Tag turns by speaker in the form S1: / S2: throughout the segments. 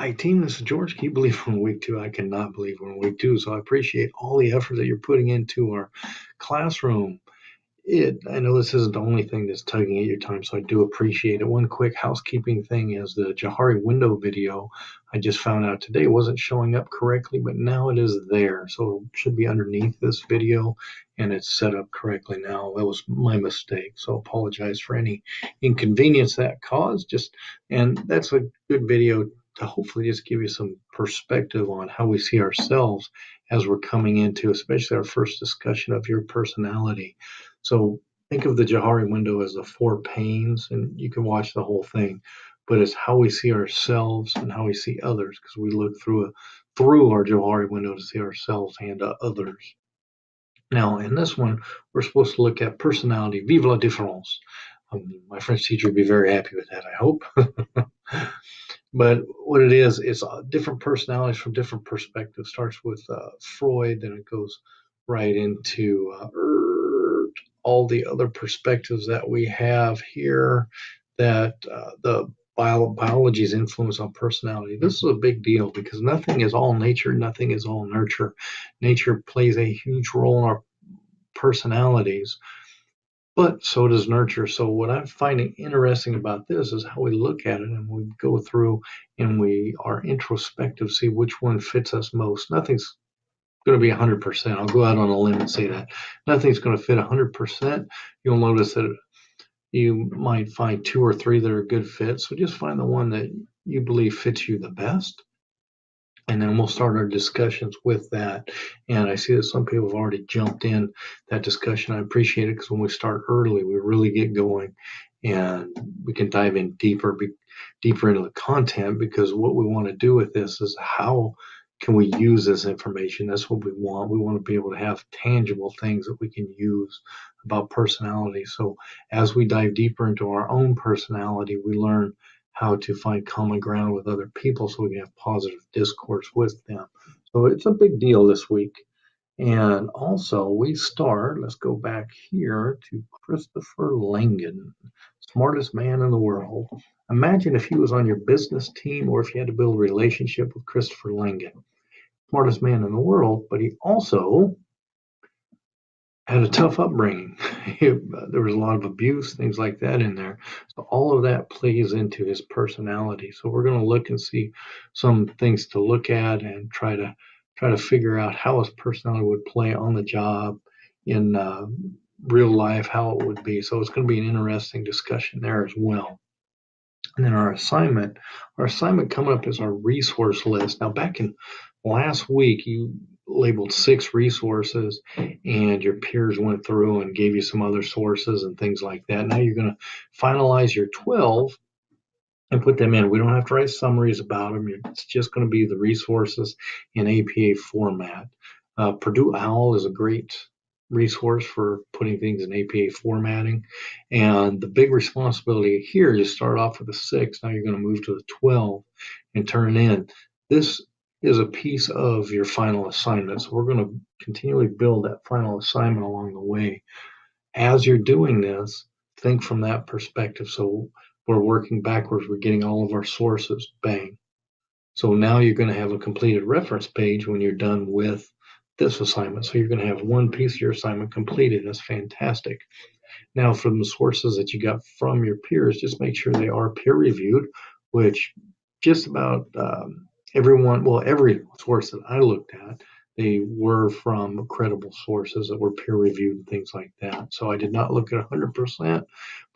S1: Hi, team. This is George. Can you believe we're in week two? I cannot believe we're in week two. So I appreciate all the effort that you're putting into our classroom. I know this isn't the only thing that's tugging at your time, so I do appreciate it. One quick housekeeping thing is the Johari window video I just found out today wasn't showing up correctly, but now it is there. So it should be underneath this video and it's set up correctly now. That was my mistake. So apologize for any inconvenience that caused. And that's a good video to hopefully just give you some perspective on how we see ourselves as we're coming into, especially our first discussion of your personality. So think of the Johari window as the four panes, and you can watch the whole thing, but it's how we see ourselves and how we see others, because we look through our Johari window to see ourselves and others. Now, in this one, we're supposed to look at personality. Vive la différence. My French teacher would be very happy with that, I hope. But what it is, it's different personalities from different perspectives. Starts with Freud, then it goes right into all the other perspectives that we have here, that the biology's influence on personality. This is a big deal because nothing is all nature, nothing is all nurture. Nature plays a huge role in our personalities, but so does nurture. So what I'm finding interesting about this is how we look at it, and we go through and we are introspective, see which one fits us most. Nothing's going to be 100%. I'll go out on a limb and say that. Nothing's going to fit 100%. You'll notice that you might find two or three that are good fits. So just find the one that you believe fits you the best. And then we'll start our discussions with that. And I see that some people have already jumped in that discussion. I appreciate it because when we start early, we really get going and we can dive in deeper into the content, because what we want to do with this is how can we use this information? That's what we want. We want to be able to have tangible things that we can use about personality. So as we dive deeper into our own personality, we learn how to find common ground with other people so we can have positive discourse with them. So it's a big deal this week. And also let's go back here to Christopher Langan, smartest man in the world. Imagine if he was on your business team, or if you had to build a relationship with Christopher Langan. Smartest man in the world, but he also had a tough upbringing. There was a lot of abuse, things like that in there. So all of that plays into his personality. So we're going to look and see some things to look at and try to figure out how his personality would play on the job, in real life, how it would be. So it's going to be an interesting discussion there as well. And then our assignment coming up is our resource list. Now, back in last week, you labeled 6 resources and your peers went through and gave you some other sources and things like that. Now you're going to finalize your 12 and put them in. We don't have to write summaries about them. It's just going to be the resources in APA format. Purdue OWL is a great resource for putting things in APA formatting. And the big responsibility here is start off with a 6. Now you're going to move to the 12 and turn it in. This is a piece of your final assignment. So we're going to continually build that final assignment along the way. As you're doing this, think from that perspective. So we're working backwards. We're getting all of our sources. Bang. So now you're going to have a completed reference page when you're done with this assignment. So you're going to have one piece of your assignment completed. That's fantastic. Now, from the sources that you got from your peers, just make sure they are peer reviewed, which just about every source that I looked at, they were from credible sources that were peer reviewed and things like that. So I did not look at 100%,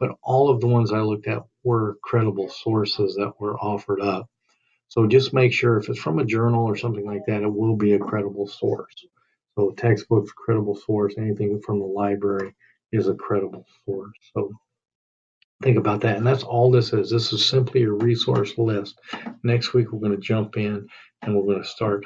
S1: but all of the ones I looked at were credible sources that were offered up. So just make sure if it's from a journal or something like that, it will be a credible source. So textbooks, credible source, anything from the library is a credible source. So think about that. And that's all this is. This is simply a resource list. Next week, we're going to jump in and we're going to start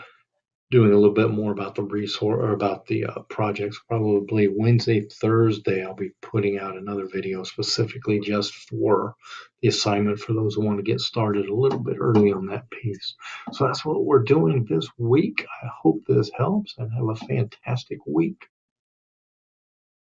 S1: doing a little bit more about the resource, or about the projects. Probably Wednesday, Thursday, I'll be putting out another video specifically just for the assignment for those who want to get started a little bit early on that piece. So that's what we're doing this week. I hope this helps, and have a fantastic week.